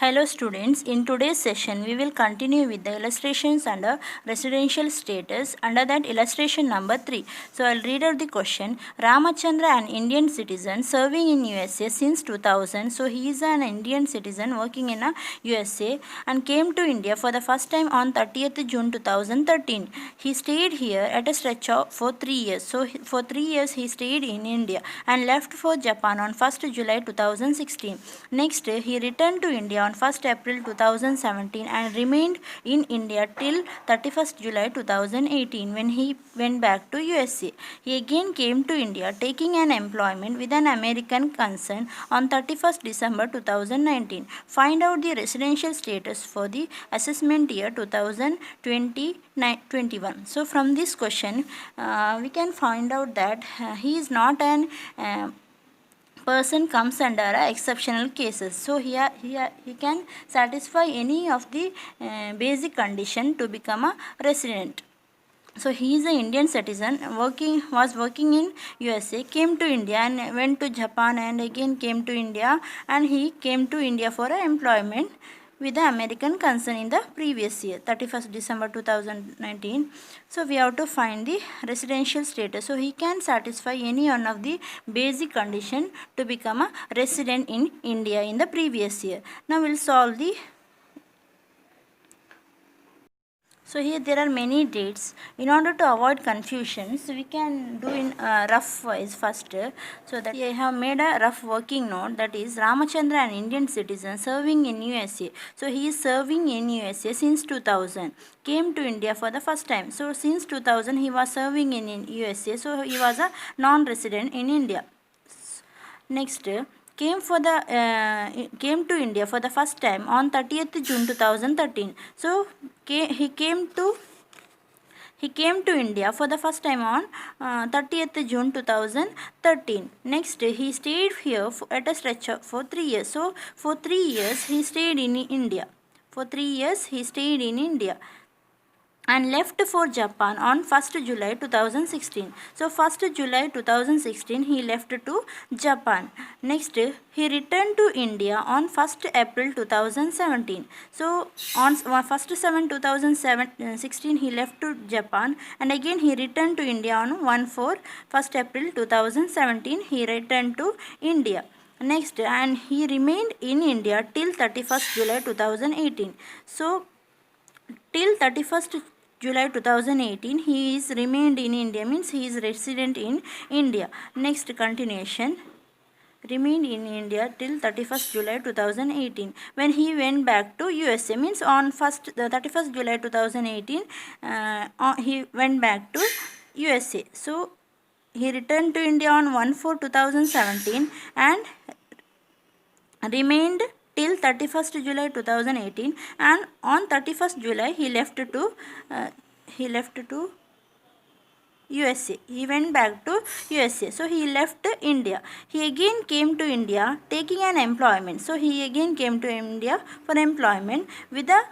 Hello students, in today's session we will continue with the illustrations under residential status under that illustration number 3. So I'll read out the question. Ramachandra, an Indian citizen serving in USA since 2000. So he is an Indian citizen working in a USA and came to India for the first time on 30th June 2013. He stayed here at a stretch of for 3 years. So for 3 years he stayed in India and left for Japan on 1st July 2016. Next he returned to India on 1st April 2017 and remained in India till 31st July 2018 when he went back to USA. He again came to India taking an employment with an American concern on 31st December 2019. Find out the residential status for the assessment year 2020-21. So from this question we can find out that he is not an person comes under exceptional cases. So here he can satisfy any of the basic condition to become a resident. So he is an Indian citizen was working in USA, came to India and went to Japan and again came to India, and he came to India for employment with the American concern in the previous year, 31st December 2019. So we have to find the residential status. So he can satisfy any one of the basic condition to become a resident in India in the previous year. Now we'll solve the. So here there are many dates. In order to avoid confusion, so we can do in rough wise first. So that I have made a rough working note, that is Ramachandra, an Indian citizen serving in USA. So he is serving in USA since 2000. Came to India for the first time. So since 2000 he was serving in USA. So he was a non-resident in India. Next. Came to India for the first time on 30th June 2013. So he came to India for the first time on 30th June 2013. Next he stayed here at a stretch for 3 years. So for 3 years he stayed in India. For 3 years he stayed in India and left for Japan on 1st July 2016. So 1st July 2016 he left to Japan. Next he returned to India on 1st April 2017. So on 1st 7 2016 he left to Japan and again he returned to India on 1st April 2017 he returned to India. Next, and he remained in India till 31st July 2018. So till 31st July 2018 he is remained in India, means he is resident in India. Next continuation, remained in India till 31st July 2018 when he went back to USA, means on 31st July 2018 he went back to USA. So he returned to India on 1/4/2017 and remained till 31st July 2018, and on 31st July he left to USA. He went back to USA. So he left India. He again came to India taking an employment. So he again came to India for employment with the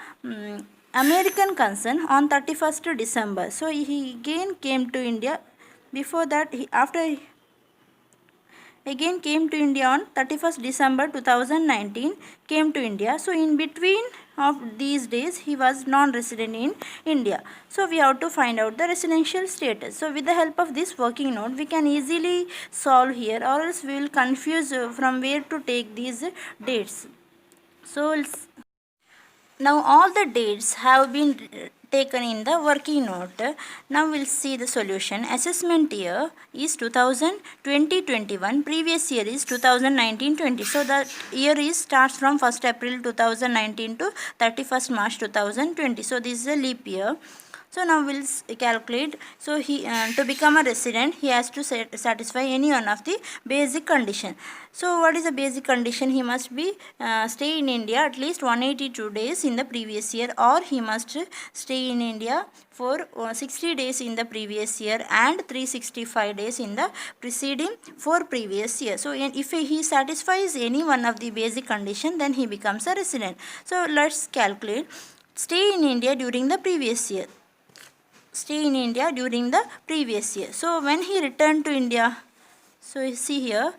American concern on 31st December. So he again came to India. Before that, again came to India on 31st December 2019, came to India. So in between of these days he was non-resident in India. So we have to find out the residential status. So with the help of this working note we can easily solve here, or else we will confuse from where to take these dates. So now all the dates have been taken in the working note. Now we'll see the solution. Assessment year is 2020-21. Previous year is 2019-20. So the year starts from 1st April 2019 to 31st March 2020. So this is a leap year. So now we'll calculate. So he to become a resident he has to satisfy any one of the basic condition. So what is the basic condition? He must be stay in India at least 182 days in the previous year, or he must stay in India for 60 days in the previous year and 365 days in the preceding 4 previous year. So if he satisfies any one of the basic condition, then he becomes a resident. So let's calculate. Stay in India during the previous year. Stay in India during the previous year. So when he returned to India, so you see here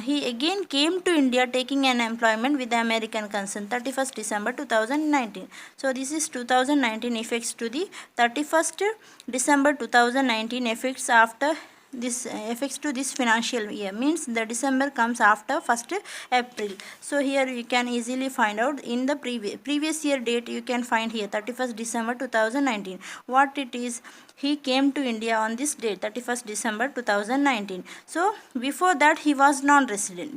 he again came to India taking an employment with the American concern 31st December 2019. So this is 2019 effects to the 31st December 2019 effects after this effects to this financial year, means the December comes after 1st April. So here you can easily find out in the previous year date, you can find here 31st December 2019 what it is. He came to India on this date 31st December 2019. So before that he was non-resident,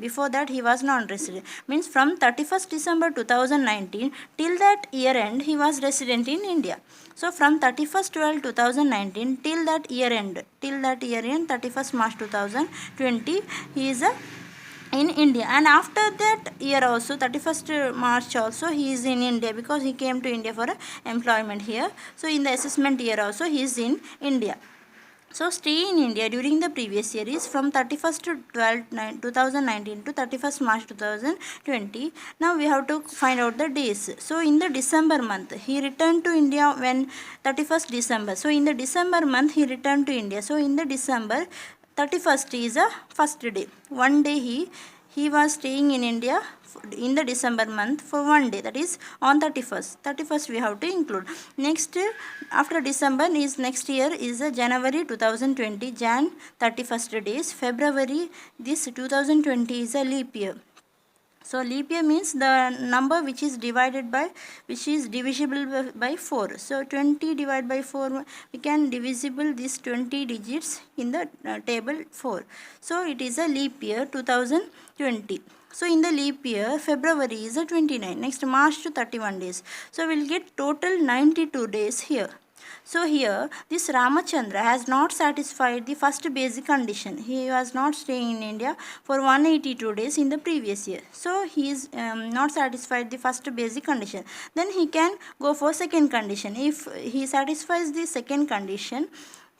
means from 31st December 2019 till that year end he was resident in India. So from 31st 12 2019 till that year end 31st March 2020 he is in India, and after that year also 31st March also he is in India because he came to India for employment here. So in the assessment year also he is in India. So stay in India during the previous year is from 31st to 12 2019 to 31st March 2020. Now we have to find out the days. So in the December month he returned to India when 31st December. So in the December month he returned to India. So in the December 31st is a first day. One day he was staying in India in the December month for one day, that is on 31st we have to include. Next after December is next year is January 2020, Jan 31st days. February this 2020 is a leap year. So leap year means the number which is divisible by 4. So 20 divided by 4, we can divisible this 20 digits in the table 4. So it is a leap year 2020. So in the leap year February is a 29. Next March to 31 days. So we will get total 92 days here. So here this Ramachandra has not satisfied the first basic condition. He was not staying in India for 182 days in the previous year. So he is not satisfied the first basic condition. Then he can go for second condition. If he satisfies the second condition,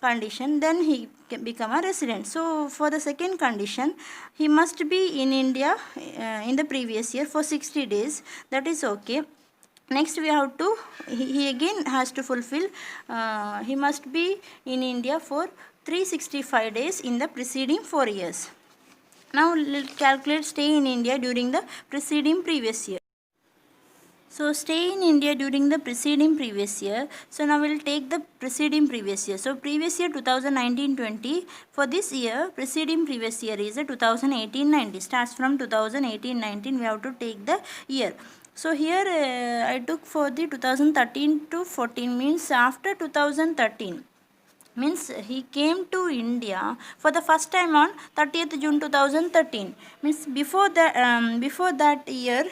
then he can become a resident. So for the second condition he must be in India in the previous year for 60 days. That is okay. Next we have to, he again has to fulfill, he must be in India for 365 days in the preceding 4 years. Now let's calculate stay in India during the preceding previous year. So stay in India during the preceding previous year. So now we will take the preceding previous year. So previous year 2019-20. For this year preceding previous year is a 2018-19. Starts from 2018-19. We have to take the year. So here I took for the 2013 to 14, means after 2013. Means he came to India for the first time on 30th June 2013. Means before that year,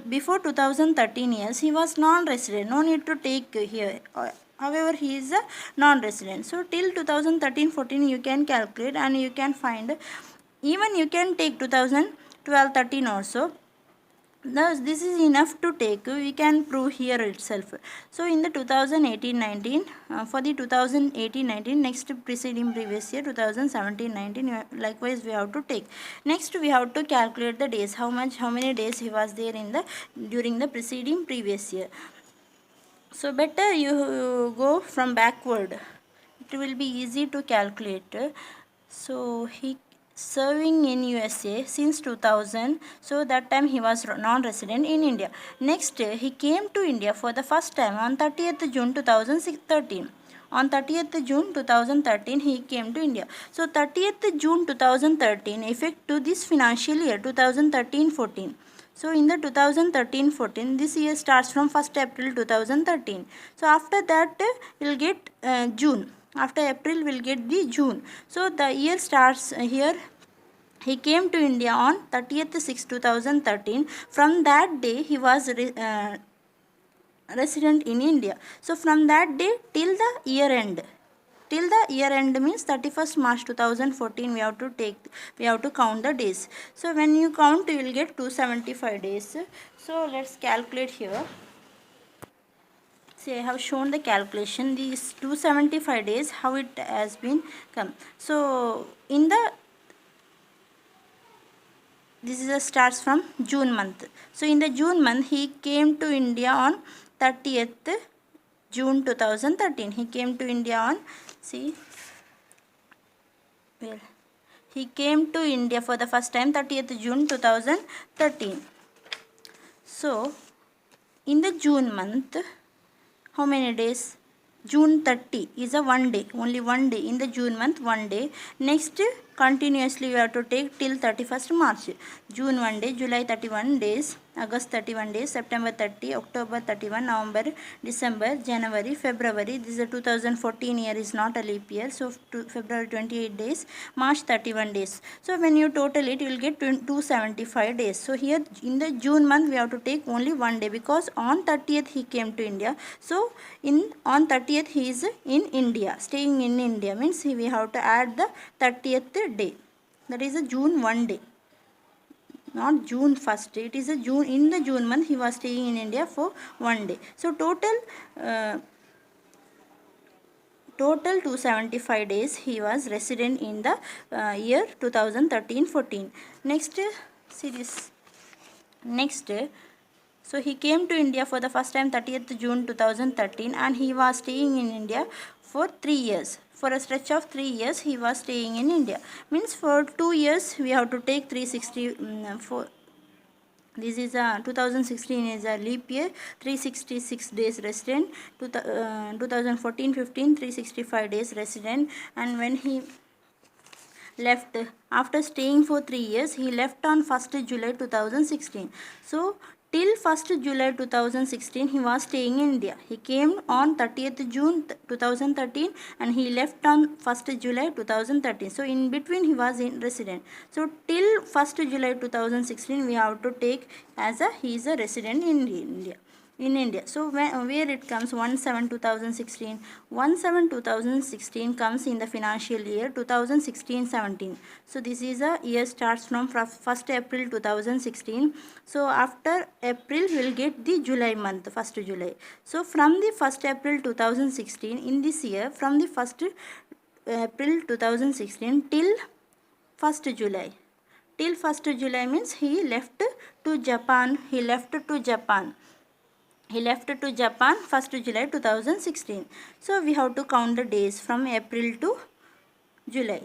before 2013 years, he was non-resident. No need to take here. However, he is a non-resident. So till 2013-14 you can calculate and you can find. Even you can take 2012-13 also. Thus this is enough to take, we can prove here itself. So in the 2018-19, for the 2018-19, next preceding previous year 2017-19, likewise we have to take. Next we have to calculate the days, how many days he was there in the during the preceding previous year. So better you go from backward, it will be easy to calculate. So he serving in USA since 2000, so that time he was non-resident in India. Next he came to India for the first time on 30th June 2013. On 30th June 2013 he came to India. So 30th June 2013 effect to this financial year 2013-14. So in the 2013-14, this year starts from 1st April 2013. So after that we will get June. After April we will get the June. So the year starts here. He came to India on 30th 6 2013. From that day he was resident in India. So from that day till the year end. Till the year end means 31st March 2014 we have to count the days. So when you count you will get 275 days. So let's calculate here. See, I have shown the calculation, these 275 days, how it has been come. So in the, this is a starts from June month. So in the June month he came to India on 30th June 2013. He came to India on, see, well, He came to India for the first time 30th June 2013. So in the June month, how many days? June 30 is a one day, only one day in the June month, one day. Next, continuously we have to take till 31st March. June 1 day, July 31 days, August 31 days, September 30, October 31, November, December, January, February. This is a 2014 year, is not a leap year. So February 28 days, March 31 days. So when you total it, you will get 275 days. So here in the June month, we have to take only one day, because on 30th he came to India. So on 30th he is in India, staying in India, means we have to add the 30th day. That is a June 1 day, not June 1st. It is a June, in the June month he was staying in India for one day. So total 275 days he was resident in the year 2013-14. Next series. Next, so he came to India for the first time 30th June 2013, and he was staying in India for 3 years. For a stretch of 3 years he was staying in India. Means for 2 years we have to take 360 for this is a 2016 is a leap year, 366 days resident. 2014-15 365 days resident. And when he left after staying for 3 years, he left on 1st July 2016. So till 1st July 2016 he was staying in India. He came on 30th June 2013 and he left on 1st July 2013. So in between he was in resident. So till 1st July 2016 we have to take as a he is a resident in India. So where it comes 1/7/2016. 1/7/2016 comes in the financial year 2016-17. So this is a year starts from 1st April 2016. So after April we will get the July month, 1st July. So from the 1st April 2016, in this year, from the 1st April 2016 till 1st July. Till 1st July means he left to Japan. He left to Japan 1st July 2016. So we have to count the days from April to July.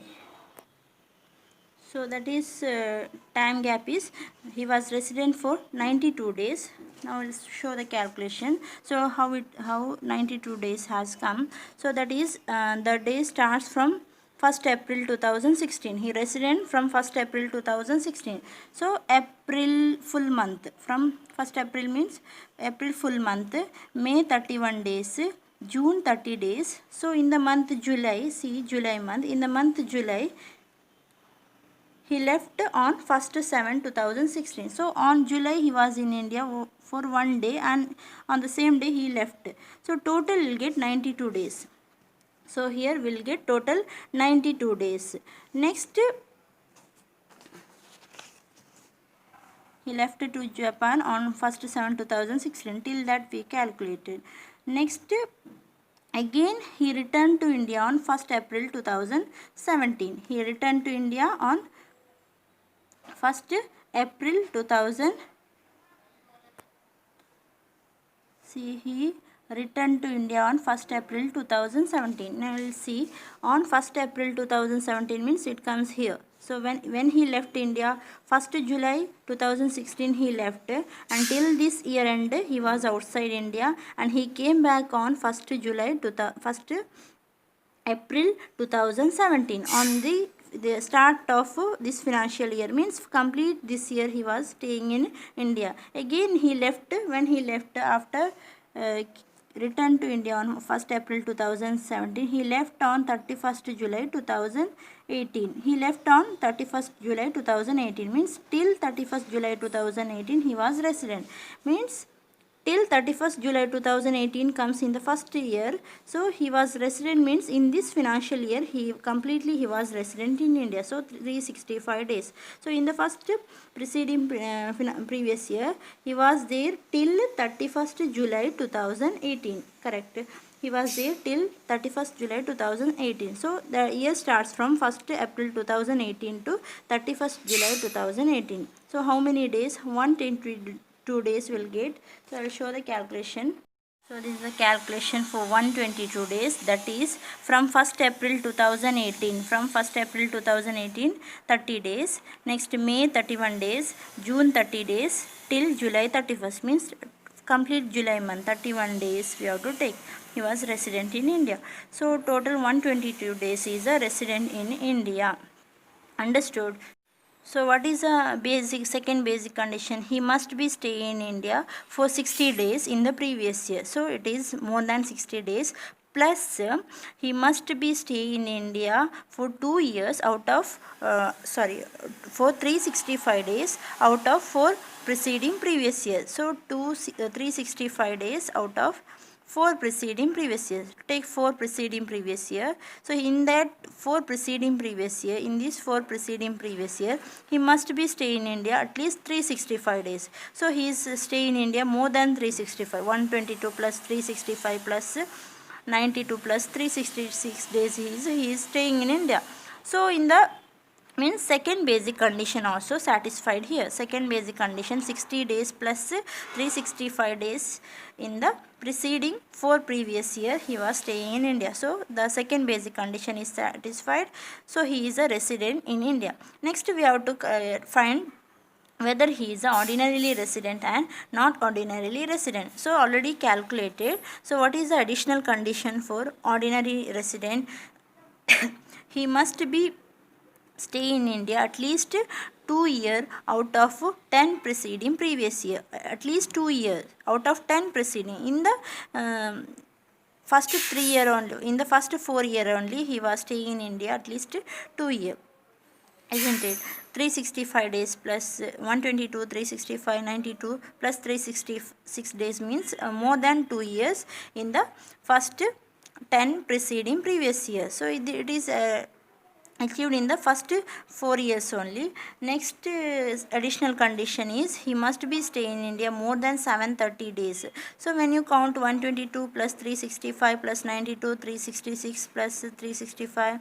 So that is time gap is he was resident for 92 days. Now let's show the calculation. So how 92 days has come. So that is the day starts from 1st April 2016. He resident from 1st April 2016. So April full month. From 1st April means April full month. May 31 days. June 30 days. So in the month July, see July month. In the month July, he left on 1/7/2016. So on July he was in India for one day, and on the same day he left. So total will get 92 days. So here we'll get total 92 days. Next, he left to Japan on 1/7/2016. Till that we calculated. Next, again he returned to India on 1st April 2017. He returned to India on 1st April 2000. See, he returned to India on 1st April 2017. Now we will see on 1st April 2017 means it comes here. So when he left India, 1st July 2016 he left. Until this year end he was outside India, and he came back on 1st April 2017 on the start of this financial year, means complete this year he was staying in India. Again he left. When he left after returned to India on 1st April 2017, he left on 31st July 2018. He left on 31st July 2018 means till 31st July 2018 he was resident. Means till 31st July 2018 comes in the first year. So he was resident means in this financial year he was resident in India. So 365 days. So in the first preceding previous year he was there till 31st July 2018. Correct. He was there till 31st July 2018. So the year starts from 1st April 2018 to 31st July 2018. So how many days? 122 days will get. So I will show the calculation. So this is the calculation for 122 days, that is from 1st April 2018. From 1st April 2018, 30 days. Next May 31 days, June 30 days till July 31st, means complete July month, 31 days we have to take. He was resident in India. So total 122 days is a resident in India. Understood? So what is a second basic condition? He must be stay in India for 60 days in the previous year. So it is more than 60 days, plus he must be stay in India for 2 years out of for 365 days out of 4 preceding previous years. So 365 days out of 4 preceding previous years. Take 4 preceding previous year. So in that 4 preceding previous year, in this 4 preceding previous year, he must be stay in India at least 365 days. So he is stay in India more than 365. 122 plus 365 plus 92 plus 366 days he is staying in India. So in the means second basic condition also satisfied here. Second basic condition, 60 days plus 365 days in the preceding 4 previous year he was staying in India. So the second basic condition is satisfied. So he is a resident in India. Next we have to find whether he is ordinarily resident and not ordinarily resident. So already calculated. So what is the additional condition for ordinary resident? He must be stay in India at least 2 years out of 10 preceding previous year. At least 2 years out of 10 preceding. In the first 3 year only, in the first 4 year only he was staying in India at least 2 years. Isn't it? 365 days plus 122, 365, 92 plus 366 days means more than 2 years in the first 10 preceding previous year. So it is achieved in the first 4 years only. Next additional condition is he must be stay in India more than 730 days. So when you count 122 plus 365 plus 92, 366 plus 365,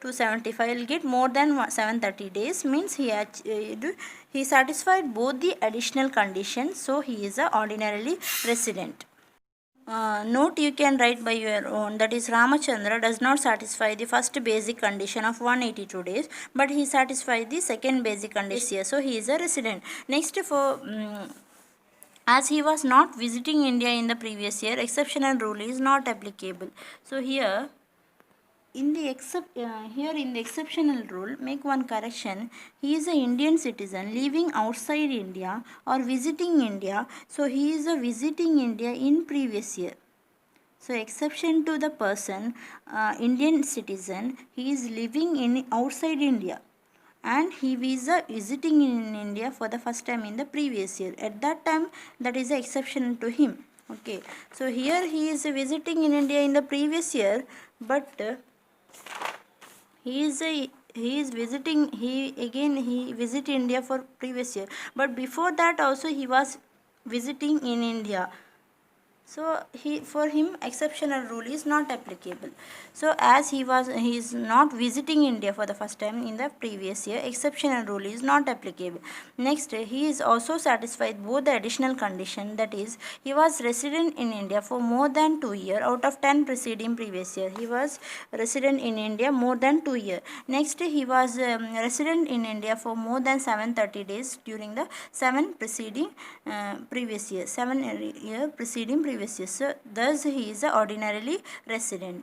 275, will get more than 730 days, means he satisfied both the additional conditions. So he is a ordinarily resident. Note you can write by your own, that is Ramachandra does not satisfy the first basic condition of 182 days, but he satisfies the second basic condition here, so he is a resident. Next, for as he was not visiting India in the previous year, exceptional rule is not applicable. So here in the exceptional rule, make one correction. He is an Indian citizen living outside India or visiting India. So he is a visiting India in previous year. So exception to the person, Indian citizen, he is living in outside India and he is visiting in India for the first time in the previous year. At that time, that is the exception to him. Okay. So here he is visiting in India in the previous year, but he visit India for previous year, but before that also he was visiting in India. So for him exceptional rule is not applicable. So as he is not visiting India for the first time in the previous year, exceptional rule is not applicable. Next, he is also satisfied both the additional condition, that is he was resident in India for more than 2 years out of 10 preceding previous year. He was resident in India more than 2 years. Next, he was resident in India for more than 730 days during the 7 preceding previous year, 7 year preceding previous year. So thus he is a ordinarily resident.